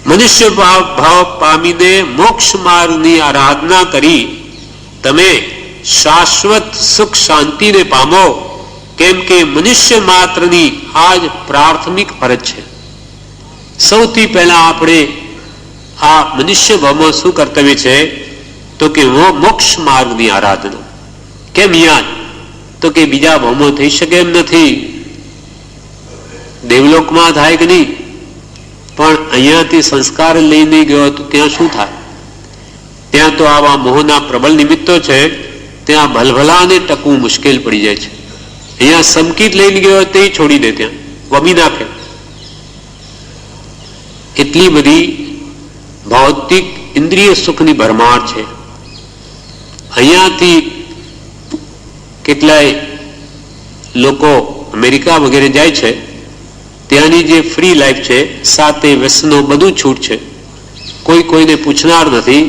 મનુષ્ય ભાવ પામીને મોક્ષ માર્ગની આરાધના કરી તમે શાશ્વત સુખ શાંતિને પામો. કેમ કે મનુષ્ય માત્રની આ જ પ્રાથમિક ફરજ છે. સૌથી પહેલા આપણે આ મનુષ્ય ભાવમાં શું કર્તવ્ય છે તો કે મોક્ષ માર્ગની આરાધના. કેમ યાદ? તો કે બીજા ભાવમાં થઈ શકે એમ નથી. દેવલોકમાં થાય કે નહીં, પણ અહીંયાથી સંસ્કાર લઈને ગયો તો ત્યાં શું થાય? ત્યાં તો આવા મોહના પ્રબળ નિમિત્તો છે, ત્યાં ભલભલાને ટકવું મુશ્કેલ પડી જાય છે. અહીંયા સમકીત લઈને ગયો તે છોડી દે, ત્યાં વમી નાખે. એટલી બધી ભૌતિક ઇન્દ્રિય સુખની ભરમાર છે. અહીંયાથી કેટલાય લોકો અમેરિકા વગેરે જાય છે, ત્યાંની જે ફ્રી લાઈફ છે, સાથે વ્યસનો બધું છૂટ છે, કોઈ કોઈને પૂછનાર નથી.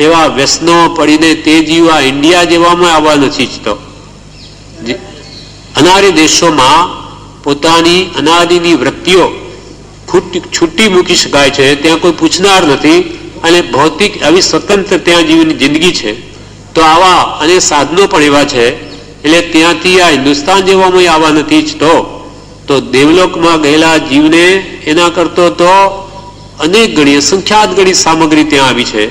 એવા વ્યસનો પડીને તે જીવ આ ઇન્ડિયા જેવામાં આવવા નથી ઈચ્છતો. અનારી દેશોમાં પોતાની અનાદિની વૃત્તિઓ છૂટી મૂકી શકાય છે, ત્યાં કોઈ પૂછનાર નથી, અને ભૌતિક આવી સ્વતંત્ર ત્યાં જીવની જિંદગી છે. તો આવા અને સાધનો પણ એવા છે, એટલે ત્યાંથી આ હિન્દુસ્તાન જેવામાં આવવા નથી ઈચ્છતો. તો દેવલોકમાં ગયેલા જીવને એના કરતો તો અનેક ગણી સંખ્યાત ગણી સામગ્રી ત્યાં આવી છે.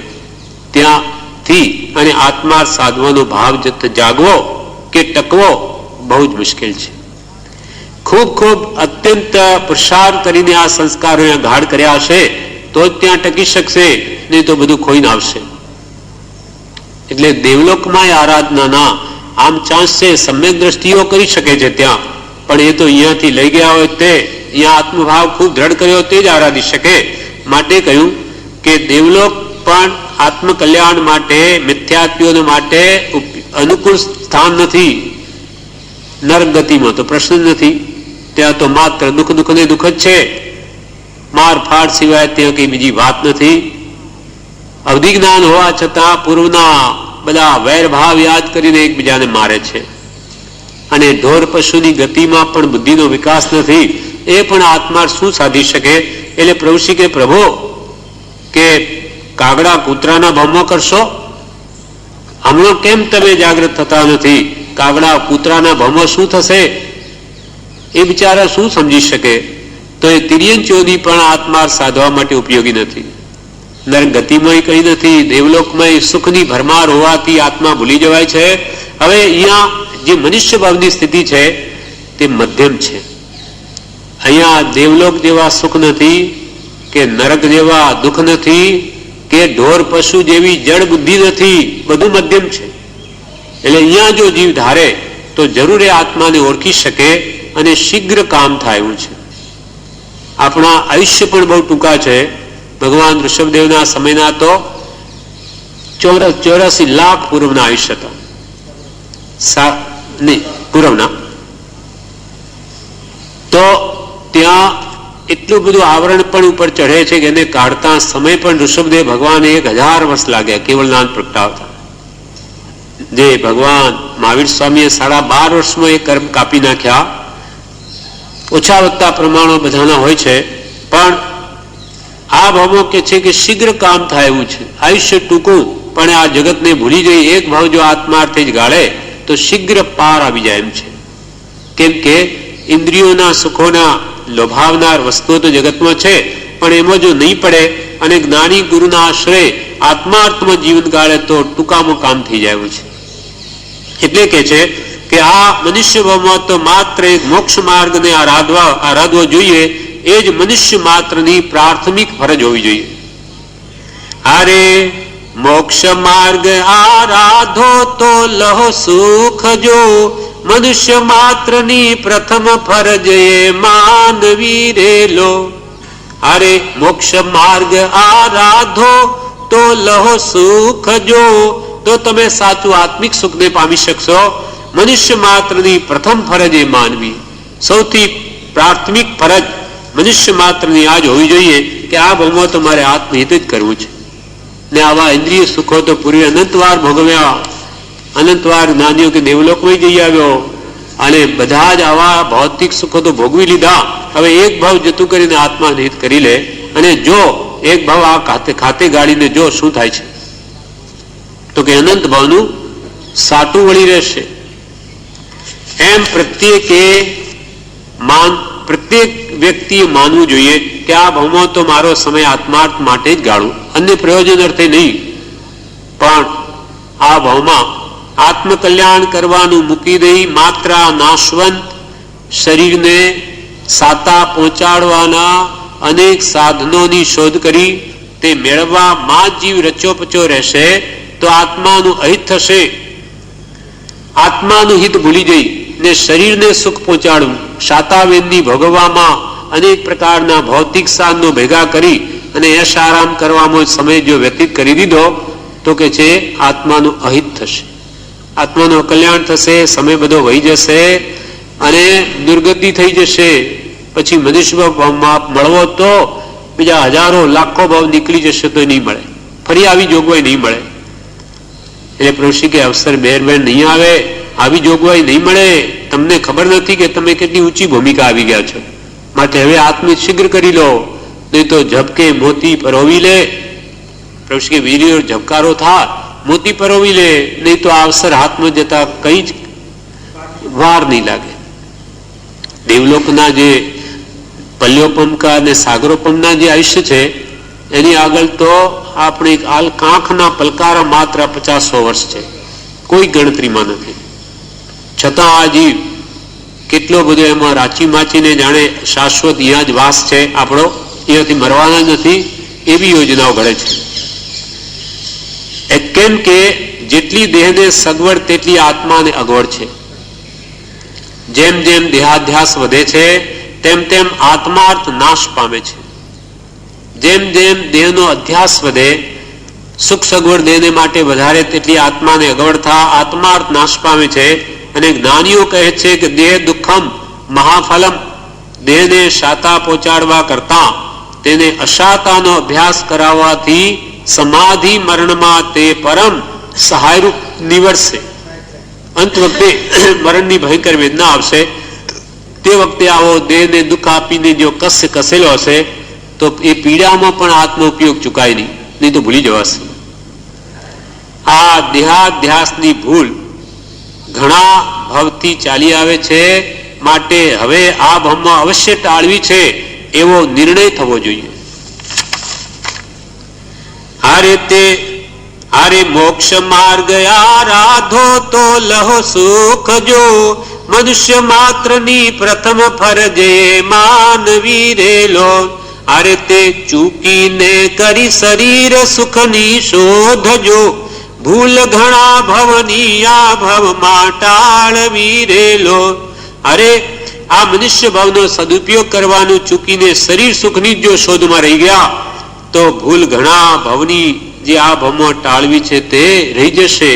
ત્યાંથી અને આત્મા સાધવાનો ભાવ જાગવો કે ટકવો બહુ જ મુશ્કેલ છે. ખૂબ ખૂબ અત્યંત પુરુષાર્થ કરીને આ સંસ્કારોને ગાઢ કર્યા હશે તો જ ત્યાં ટકી શકશે, નહીં તો બધું ખોઈને આવશે. એટલે દેવલોકમાં આરાધનાના આમ ચાન્સ છે, સમ્યક દ્રષ્ટિઓ કરી શકે છે ત્યાં, પણ એ તો અહીંયાથી લઈ ગયા હોય તે અહીંયા આત્મભાવ ખૂબ દ્રઢ કર્યો તે જ આરાધી શકે. માટે કહ્યું કે દેવલોક પણ આત્મકલ્યાણ માટે મિથ્યાત્વીઓ માટે અનુકૂળ સ્થાન નથી. નરક ગતિમાં તો પ્રશ્ન નથી, ત્યાં તો માત્ર દુઃખ દુઃખ ને દુઃખ જ છે. માર ફાડ સિવાય ત્યાં કઈ બીજી વાત નથી. અવધિ જ્ઞાન હોવા છતાં પૂર્વના બધા વૈરભાવ યાદ કરીને એકબીજાને મારે છે. અને ઢોર પશુની ગતિમાં પણ બુદ્ધિનો વિકાસ નથી, એ પણ આત્મા શું સાધી શકે? એટલે પ્રભુશ્રી કે પ્રભુ કે કાગડા કૂતરાના ભાવમાં કરશો, હમણાં કેમ તમે જાગૃત થતા નથી? કાગડા કૂતરાના ભાવમાં શું થશે એ બિચારા શું સમજી શકે? તો એ તિર્યંચોની પણ આત્મા સાધવા માટે ઉપયોગી નથી. નરક ગતિમાં કઈ નથી, દેવલોકમાં સુખની ભરમાર હોવાથી આત્મા ભૂલી જવાય છે. હવે અહીંયા જે મનુષ્ય ભાવની સ્થિતિ છે તે મધ્યમ છે. અહીંયા દેવલોક જેવા સુખ નથી કે નરક જેવા દુઃખ નથી કે ઢોર પશુ જેવી જડ બુદ્ધિ નથી, બધું મધ્યમ છે. એટલે અહીંયા જો જીવ ધારે તો જરૂર એ આત્માને ઓળખી શકે અને શીઘ્ર કામ થાય એવું છે. આપણા આયુષ્ય પણ બહુ ટૂંકા છે. ભગવાન ઋષભદેવના સમયના તો 84 લાખ પૂર્વના આયુષ્ય હતા. પૂર્વના, તો ત્યાં એટલું બધું આવરણ પણ ઉપર ચઢે છે કે એને કાઢતા સમય પણ ઋષભદેવ ભગવાને 1000 વર્ષ લાગ્યા કેવળ નામ પ્રગટાવતા. જે ભગવાન મહાવીર સ્વામીએ 12.5 વર્ષમાં એ કર્મ કાપી નાખ્યા. ઓછા વધતા પ્રમાણો બધાના હોય છે, પણ આ ભાવમાં કે છે કે શીઘ્ર કામ થાય એવું છે. આયુષ્ય ટૂંકું પણ આ જગતને ભૂલી જઈ એક ભાવ જો આત્માર્થે જ ગાળે તો શીઘ્ર પાર આવી જાય એમ છે. કેમ કે ઇન્દ્રિયોના સુખોના લોભાવનાર વસ્તુઓ તો જગતમાં છે, પણ એમાં જો નહીં પડે અને જ્ઞાની ગુરુના આશ્રય આત્માર્થમાં જીવન ગાળે તો ટૂંકામાં કામ થઈ જાય એવું છે. એટલે કે છે કે આ મનુષ્ય ભાવમાં તો માત્ર એક મોક્ષ માર્ગને આરાધવો જોઈએ. એ જ મનુષ્ય માત્રની પ્રાથમિક ફરજ હોવી જોઈએ. અરે મોક્ષ માર્ગ આરાધો તો લહો સુખ જો, મનુષ્ય માત્રની પ્રથમ ફરજ એ માનવી રેલો. અરે મોક્ષ માર્ગ આરાધો તો લહો સુખ જો, તો તમે સાચું આત્મિક સુખને પામી શકશો. મનુષ્ય માત્રની પ્રથમ ફરજ એ માનવી, સૌથી પ્રાથમિક ફરજ મનુષ્ય માત્રની આ જ હોવી જોઈએ કે આ ભાવમાં તમારે આત્મહિત જ કરવું છે. ને આવા ઇન્દ્રિય સુખો તો પૂર્વે અનંતવાર ભોગવ્યા, અનંતવાર જ્ઞાનીઓ કે દેવલોકમાં જઈ આવ્યો, અને બધા જ આવા ભૌતિક સુખો તો ભોગવી લીધા. હવે એક ભાવ જતું કરીને આત્માહિત કરી લે, અને જો એક ભાવ આ ખાતે ગાડીને જો શું થાય છે, તો કે અનંત ભાવનું સાટું વળી રહેશે. એમ પ્રત્યેક વ્યક્તિએ માનવું જોઈએ કે આ ભાવમાં તો મારો સમય આત્માર્થ માટે જ ગાળું, અન્ય પ્રયોજન અર્થે નહીં. પણ આ ભાવમાં આત્મકલ્યાણ કરવાનું મૂકી દઈ માત્ર નાશવંત શરીરને સાતા પહોંચાડવાના અનેક સાધનોની શોધ કરી તે મેળવવામાં જીવ રચોપચો રહેશે તો આત્માનું અહિત થશે. આત્માનું હિત ભૂલી જઈ ને શરીરને સુખ પહોંચાડવું, શાતાવેદની ભોગવવામાં અનેક પ્રકારના ભૌતિક સાધનો ભેગા કરી અને યશ આરામ કરવામાં સમય જો વ્યતીત કરી દીધો તો કે છે આત્માનું અહિત થશે, આત્માનું કલ્યાણ થશે, સમય બધો વહી જશે અને દુર્ગતિ થઈ જશે. પછી મનુષ્ય ભાવમાં મળવો તો બીજા હજારો લાખો ભાવ નીકળી જશે તો નહીં મળે, ફરી આવી જોગવાઈ નહીં મળે. એટલે પ્રભુ કે અવસર મહેરબાન નહીં આવે, આવી જોગવાઈ નહીં મળે. તમને ખબર નથી કે તમે કેટલી ઊંચી ભૂમિકા આવી ગયા છો, માટે હવે આત્મિક શીઘ્ર કરી લો, નહીં તો ઝબકે મોતી પરોવી લે. પ્રભુ કે વીર્યો ઝબકારો થાય, મોતી પરોવી લે, નહીં તો આ અવસર હાથમાં જતા કઈ જ વાર નહીં લાગે. દેવલોકના જે પલ્યોપમકા અને સાગરોપમના જે આયુષ્ય છે એની આગળ તો આપણે કાંખના પલકારા માત્ર 50-100 વર્ષ છે, કોઈ ગણતરીમાં નથી. છતાં આ જીવ કેટલો બધો એમાં રાચી માચીને જાણે શાશ્વત અહીંયા જ વાસ છે આપણો, અહીંયાથી મરવાના નથી, એવી યોજનાઓ ઘડે છે. કેમ કે જેટલી દેહને સગવડ તેટલી આત્માને અગવડ છે. જેમ જેમ દેહાધ્યાસ વધે છે તેમ તેમ આત્માર્થ નાશ પામે છે. જેમ જેમ દેહનો અધ્યાસ વધે, સુખ સગવડ દેહને માટે વધારે તેટલી આત્માને અગવડ થા આત્માર્થ નાશ પામે છે. અને જ્ઞાનીઓ કહે છે કે દેહ દુઃખમ મહાફલમ, દેહને શાતા પહોંચાડવા કરતા તેને અશાતાનો અભ્યાસ કરાવવાથી સમાધિ મરણમાં તે પરમ સહાયરૂપ નીવડશે. અંત વખતે મરણની ભયંકર વેદના આવશે, તે વખતે આવો દેહને દુઃખ આપીને જો કસેલો હશે તો એ પીડામાં પણ આત્મનો ઉપયોગ ચૂકાય નહીં તો ભૂલી જવાશે. આ દેહાધ્યાસની ભૂલ ઘણા ભાવથી ચાલી આવે છે, માટે હવે આ ભાવમાં અવશ્ય ટાળવી છે એવો નિર્ણય થવો જોઈએ. આરે મોક્ષ માર્ગ આરાધો તો લહો સુખ જો, મનુષ્ય માત્રની પ્રથમ ફરજ માનવી રેલો. અરે તે ચૂકીને કરી શરીર સુખની શોધજો, ભૂલ ઘણા ભવની આ ભવમાં ટાળવી રેલો. અરે આ મનુષ્ય ભાવનો સદુપયોગ કરવાનું ચૂકીને શરીર સુખની જો શોધમાં રહી ગયા તો ભૂલ ઘણા ભવની જે આ ભવમાં ટાળવી છે તે રહી જશે.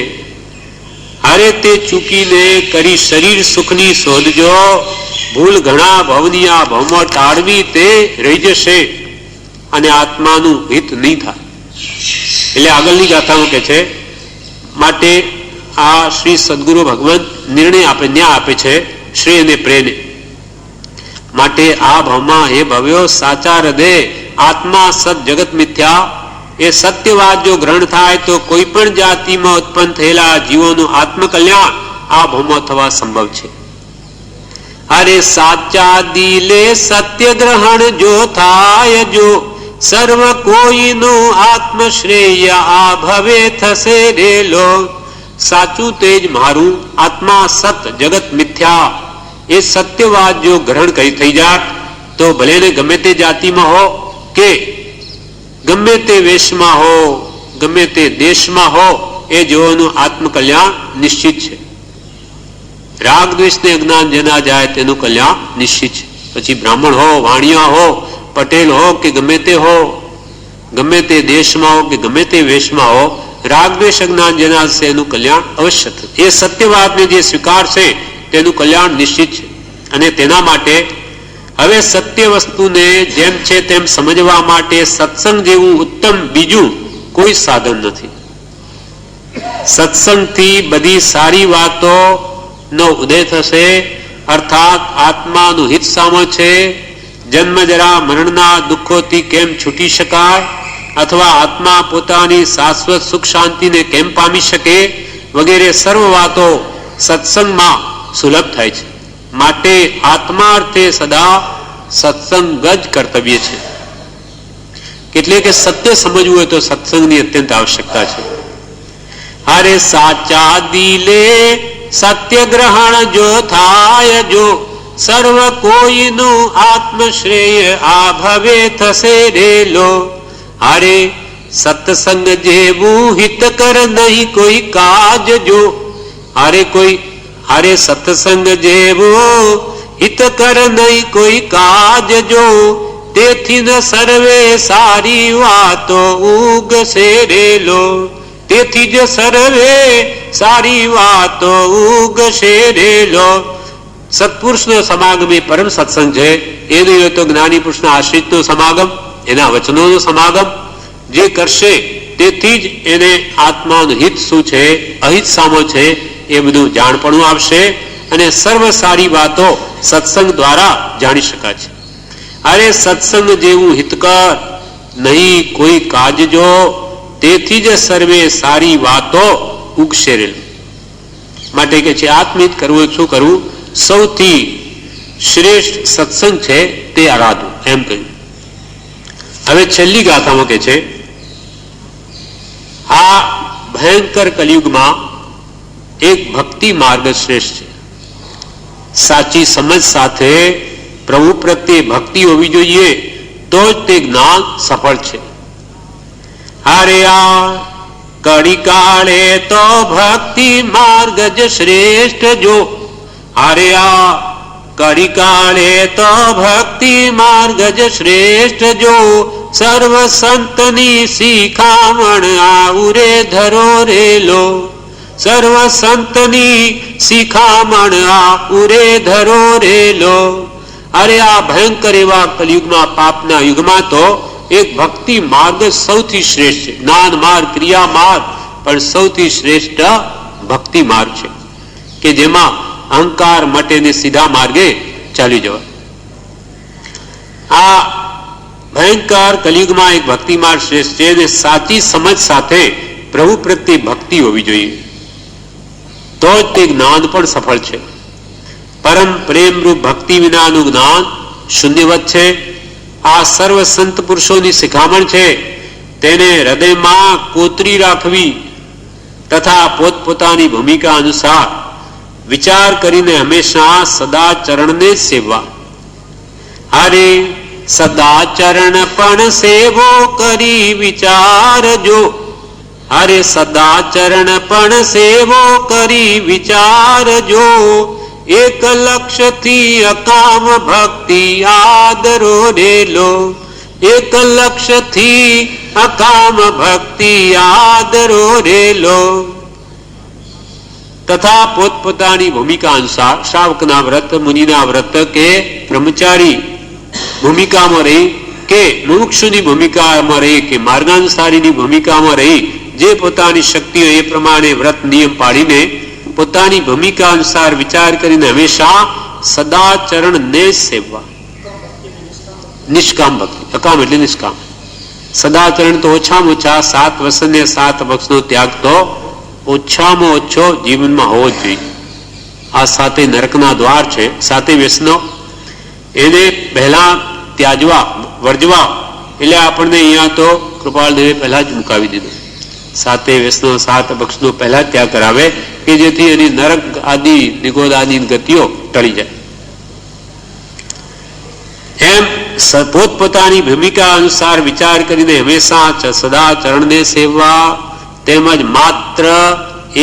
અરે તે ચૂકીને કરી શરીર સુખની શોધજો, ભૂલ ઘણા ભવની આ ભવમાં ટાળવી તે રહી જશે અને આત્માનું હિત નહીં થાય. એટલે આગળની ગાથામાં કે છે માટે આ શ્રી સદગુરુ ભગવાન નિર્ણય આપે, ન્યાય આપે છે શ્રેય અને પ્રેને. માટે આ ભવમાં હે ભવ્યો સાચા હૃદય આત્મા સત જગત મિથ્યા એ સત્યવાદ જો ગ્રહણ થાય તો કોઈ પણ જાતિમાં ઉત્પન્ન થયેલા જીવોનું આત્મકલ્યાણ આ ભવમાં થવા સંભવ છે. અરે સાચા દિલે સત્ય ગ્રહણ જો થાય જો સર્વ કોઈનું આત્મશ્રેય આ ભવે થશે રેલો. સાચું તેજ મારું આત્મા સત જગત મિથ્યા એ સત્યવાદ જો ગ્રહણ કરી થઈ જાય તો ભલે ને ગમે તે જાતિમાં હો કે ગમે તે વેશમાં હો ગમે તે દેશમાં હો એ જેઓનું આત્મકલ્યાણ નિશ્ચિત છે. રાગ દ્વેષ ને અજ્ઞાન જેના જાય તેનું કલ્યાણ નિશ્ચિત છે. પછી બ્રાહ્મણ હો, વાણિયા હો, પટેલ હો કે ગમે તે હો, ગમે તે દેશમાં હો કે ગમે તે વેશમાં હો, રાગ દ્વેષ અજ્ઞાન જેના છે એનું કલ્યાણ અવશ્ય થશે. એ સત્યવાદને જે સ્વીકાર છે તેનું કલ્યાણ નિશ્ચિત છે. અને તેના માટે હવે સત્ય વસ્તુને જેમ છે તેમ સમજવા માટે સત્સંગ જેવું ઉત્તમ બીજું કોઈ સાધન નથી. સત્સંગથી બધી સારી વાતો નો ઉદય થશે. અર્થાત આત્માનું હિત સામો છે, જન્મ જરા મરણના દુઃખોથી કેમ છૂટી શકાય અથવા આત્મા પોતાની શાશ્વત સુખ શાંતિને કેમ પામી શકે વગેરે સર્વ વાતો સત્સંગમાં સુલભ થાય છે. માટે આત્માર્થે સદા સત્સંગ જ કર્તવ્ય છે. એટલે કે સત્ય સમજવું હોય તો સત્સંગની અત્યંત આવશ્યકતા છે. અરે સાચા દિલે સત્ય ગ્રહણ જો થાય જો સર્વ કોઈનું આત્મશ્રેય આ ભવે થશે રેલો. અરે સત્સંગ જેવું હિતકર નહીં કોઈ કાજ જો. અરે સત્સંગ જેવું હિતકર નહીં કોઈ કાજ જો તેથી ન સર્વે સારી વાતો ઉગશે રેલો. તેથી જ સર્વે સારી વાતો ઉગશે રેલો. સત્પુરુષનો સમાગમ એ પરમ સત્સંગ છે. એ નહીં હોય તો જ્ઞાની પુરુષના આશ્રિતનો સમાગમ, એના વચનોનો સમાગમ જે કરશે તેથી જ એને આત્માનું હિત શું છે, અહિત સામો છે એ બધું જાણપણું આપશે અને સર્વ સારી વાતો સત્સંગ દ્વારા જાણી શકાય છે. અરે સત્સંગ જેવું હિતકર નહીં કોઈ કાજજો તેથી જ સર્વે સારી વાતો ઉગશે રેલું. માટે કે છે આત્મહિત કરવું શું કરવું? સૌથી શ્રેષ્ઠ સત્સંગ છે તે આરાધવું એમ કહ્યું. હવે છેલ્લી ગાથામાં કે છે આ ભયંકર કલયુગમાં એક ભક્તિ માર્ગ શ્રેષ્ઠ છે. સાચી સમજ સાથે પ્રભુ પ્રત્યે ભક્તિ હોવી જોઈએ તો જ તે જ્ઞાન સફળ છે. અરે આ કડી કાળે તો ભક્તિ માર્ગ જ શ્રેષ્ઠ જો. અરે આ કડી કાળે તો ભક્તિ માર્ગ જ શ્રેષ્ઠ જો સર્વ સંતની શિખામણ આઉરે ધરો રેલો. સર્વ સંતની શિખામણ આઉરે ધરો રેલો. અરે આ ભયંકર એવા કલયુગમાં પાપના યુગમાં તો એક ભક્તિ માર્ગ સૌથી શ્રેષ્ઠ છે. જ્ઞાન માર્ગ, ક્રિયા માર્ગ પણ સૌથી શ્રેષ્ઠ ભક્તિ માર્ગ છે કે જેમાં અહંકાર મટેને સીધા માર્ગે ચાલી જવાય. આ ભયંકર કલયુગમાં એક ભક્તિ માર્ગ શ્રેષ્ઠ છે અને સાચી સમજ સાથે પ્રભુ પ્રત્યે ભક્તિ હોવી જોઈએ તો જ તે જ્ઞાન પણ સફળ છે. પરમ પ્રેમરૂપ ભક્તિ વિનાનું જ્ઞાન શૂન્યવત છે. આ સર્વ સંત પુરુષોની શિખામણ છે તેને હૃદયમાં કોતરી રાખવી તથા પોતપોતાની ભૂમિકા અનુસાર વિચાર કરીને હંમેશા સદાચરણને સેવવા. અરે સદાચરણ પણ સેવો કરી વિચારજો. અરે સદાચરણ પણ સેવો કરી વિચારજો એક લક્ષ્યથી અકામ ભક્તિ આદરો રેલો. એક લક્ષ્યથી અકામ ભક્તિ આદરો રેલો. તથા પોતપોતાની ભૂમિકા અનુસાર શ્રાવકના વ્રત, મુનિના વ્રત કે બ્રહ્મચારી ભૂમિકામાં રહી કે મુમુક્ષુની ભૂમિકામાં રહી કે માર્ગાનુસારીની ભૂમિકામાં રહી જે પોતાની શક્તિ એ પ્રમાણે વ્રત નિયમ પાડીને પોતાની ભૂમિકા અનુસાર વિચાર કરીને હંમેશા સદાચરણને સેવવા. નિષ્કામ ભક્તિ, અકામ એટલે નિષ્કામ. સદાચરણ તો ઓછામાં ઓછા 7 વસન 7 પક્ષનો ત્યાગ તો ઓછામાં ઓછો જીવનમાં હોવો જ જોઈએ. આ 7 નરકના દ્વાર છે, 7 વ્યસનો એને પહેલા ત્યાજવા, વર્જવા. એટલે આપણને અહીંયા તો કૃપાળદેવે પહેલા જ મુકાવી દીધું. 7 વ્યસનો 7 પક્ષનો પહેલા ત્યાગ કરાવે કે જેથી એની નરક આદિ નિગોદ આદિ ગતિઓ ટળી જાય. એમ પોતપોતાની ભૂમિકા અનુસાર વિચાર કરીને હંમેશા સદાચરણને સેવવા, તેમજ માત્ર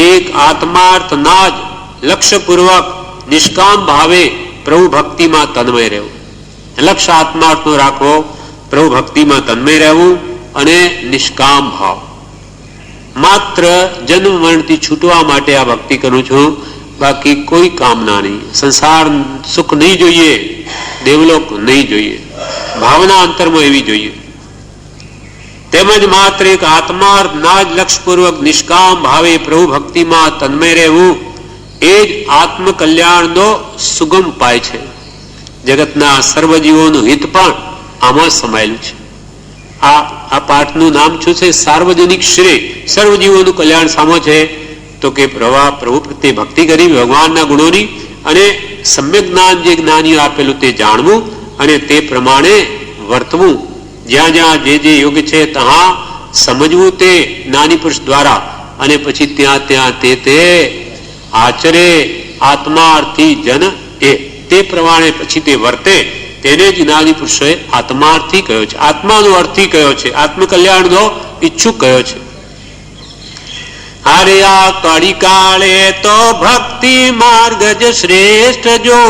એક આત્માર્થના જ લક્ષ્યપૂર્વક નિષ્કામ ભાવે પ્રભુ ભક્તિમાં તન્મય રહેવું. લક્ષ્ય આત્માર્થનો રાખવો, પ્રભુ ભક્તિમાં તન્મય રહેવું અને નિષ્કામ ભાવ. માત્ર જન્મ મરણથી છૂટવા માટે આ ભક્તિ કરું છું, બાકી કોઈ કામના નહીં. સંસાર સુખ નહીં જોઈએ, દેવલોક નહીં જોઈએ, ભાવના અંતરમાં એવી જોઈએ. તેમજ માત્ર એક આત્માર્થના જ લક્ષ્યપૂર્વક નિષ્કામ ભાવે પ્રભુ ભક્તિમાં તન્મય રહેવું એ જ આત્મકલ્યાણનો સુગમ ઉપાય છે. જગતના સર્વજીવોનું હિત પણ આમાં સમાયેલું છે. આ પાઠનું નામ શું છે? સાર્વજનિક શ્રેય. સર્વજીવોનું કલ્યાણ સામો છે તો કે પ્રભુ પ્રત્યે ભક્તિ કરી, ભગવાનના ગુણોની અને સમ્યક જ્ઞાન જે જ્ઞાનીઓ આપેલું તે જાણવું અને તે પ્રમાણે વર્તવું. જ્યાં જ્યાં જે યોગ્ય છે ત્યાં સમજવું તે જ્ઞાની પુરુષ દ્વારા, અને પછી ત્યાં ત્યાં તે આચરે આત્માર્થી જન એ તે પ્રમાણે પછી તે વર્તે. તેને જ જ્ઞાની પુરુષોએ આત્માર્થી કહ્યો છે, આત્માનો અર્થી કહ્યો છે, આત્મકલ્યાણનો ઈચ્છુક કહ્યો છે. અરે આ કળી કાળે તો ભક્તિ માર્ગ જ શ્રેષ્ઠ જો,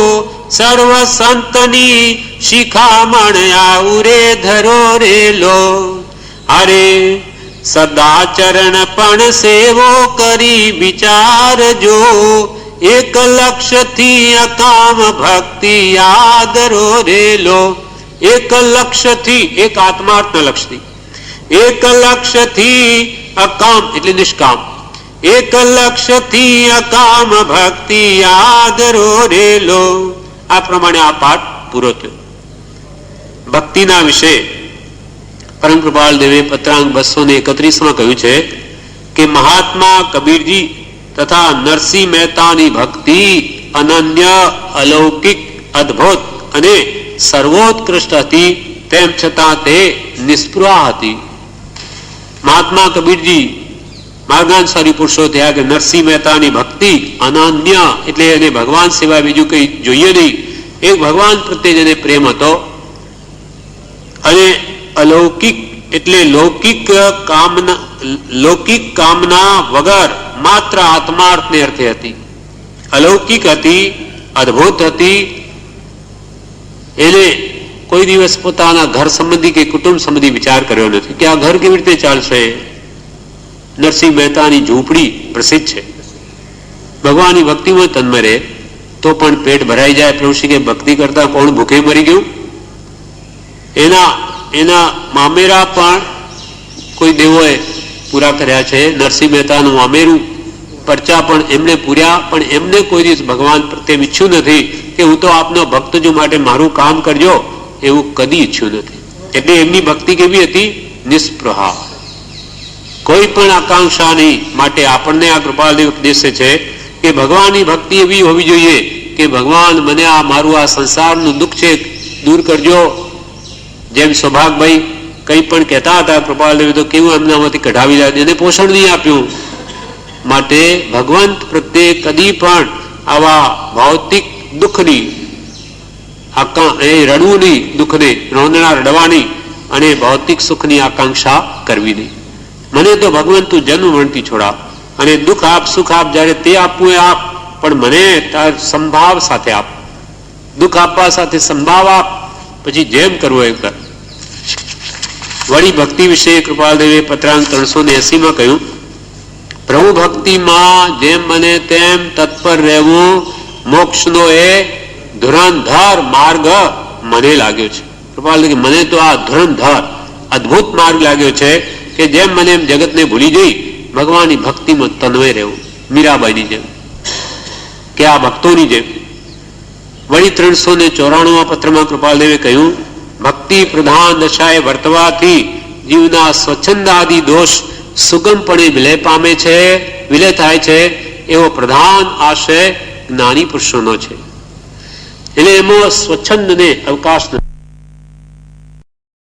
સર્વ સંતની શિખામણ આઉરે ધરો રેલો. અરે સદાચરણ પણ સેવો કરી વિચારજો, એક લક્ષ્યથી અકામ ભક્તિ આદરો રેલો. એક લક્ષ્યથી, એક આત્માર્થના લક્ષ્યથી, એક લક્ષ્યથી અકામ એટલે નિષ્કામ, એક લક્ષ્યથી અકામ ભક્તિ આદરો રેલો. આ પ્રમાણે આ પાઠ પૂરો થયો. ભક્તિના વિશે પરમ કૃપાલ દેવે પત્રાંક 231 કહ્યું છે કે મહાત્મા કબીરજી તથા નરસિંહ મહેતાની ભક્તિ અનન્ય, અલૌકિક, અદ્ભુત અને સર્વોત્કૃષ્ટ હતી, તેમ છતાં તે નિષ્પૃહા હતી. મહાત્મા કબીરજી માર્ગાનુસારી પુરુષો થયા કે નરસિંહ મહેતાની ભક્તિ અનન્ય એટલે એને ભગવાન સિવાય બીજું કઈ જોઈએ નહીં. એક ભગવાન પ્રત્યે જેને પ્રેમ હતો, અને અલૌકિક એટલે લૌકિક કામના વગર માત્ર આત્માર્થને અર્થે હતી. અલૌકિક હતી, અદ્ભુત હતી. એને કોઈ દિવસ પોતાના ઘર સંબંધી કે કુટુંબ સંબંધી વિચાર કર્યો નથી કે આ ઘર કેવી રીતે ચાલશે. નરસિંહ મહેતાની ઝૂંપડી પ્રસિદ્ધ છે. ભગવાનની ભક્તિમાં તન્મય રહે તો પણ પેટ ભરાઈ જાય. પ્રભુ શ્રી કે ભક્તિ કરતા કોણ ભૂખે મરી ગયું? એના મામેરા પણ કોઈ દેવોએ પૂરા કર્યા છે. નરસિંહ મહેતાનું મામેરું પરચા પણ એમણે પૂર્યા, પણ એમને કોઈ દિવસ ભગવાન પ્રત્યે ઈચ્છ્યું નથી કે હું તો આપનો ભક્ત છું માટે મારું કામ કરજો, એવું કદી ઈચ્છ્યું નથી. એટલે એમની ભક્તિ કેવી હતી? નિષ્પૃહા, કોઈ પણ આકાંક્ષા નહીં. માટે આપણને આ કૃપાલદેવ ઉપદેશે છે કે ભગવાનની ભક્તિ એવી હોવી જોઈએ કે ભગવાન મને આ મારું આ સંસારનું દુઃખ છે દૂર કરજો. જેમ સૌભાગભાઈ કંઈ પણ કહેતા હતા કૃપાલદેવ તો કેવું એમનામાંથી કઢાવી જાય, એને પોષણ નહીં આપ્યું. માટે ભગવંત પ્રત્યે કદી પણ આવા ભૌતિક દુઃખની રડવું નહીં, દુઃખને રોંદણા રડવાની અને ભૌતિક સુખની આકાંક્ષા કરવી નહીં. મને તો ભગવાન તું જન્મ મરણથી છોડાવ, અને દુઃખ આપ સુખ આપ, જયારે તે આપવું એ આપ, પણ મને તાર સંભાવ સાથે આપ. દુઃખ આપવા સાથે સંભાવ આપ, પછી જેમ કરવું એ કર. વળી ભક્તિ વિશે કૃપાલદેવે પત્રાંક 380 કહ્યું પ્રભુ ભક્તિમાં જેમ બને તેમ તત્પર રહેવું મોક્ષનો એ ધુરંધર માર્ગ મને લાગ્યો છે. કૃપાલ કે મને તો આ ધુરંધર અદભુત માર્ગ લાગ્યો છે કે જેમ મને એમ જગતને ભૂલી જઈ ભગવાનની ભક્તિમાં તન્વય રહેવું, મીરાબાઈની જેમ કે આ ભક્તોની જેમ. વળી 394 પત્રમાં કૃપાલદેવે કહ્યું, ભક્તિ પ્રધાન દશાએ વર્તવાથી જીવના સ્વચ્છંદાદિ દોષ સુગમપણે વિલય પામે છે, વિલય થાય છે, એવો પ્રધાન આશય જ્ઞાની પુરુષોનો છે. એટલે એમાં સ્વચ્છંદ ને અવકાશ નથી.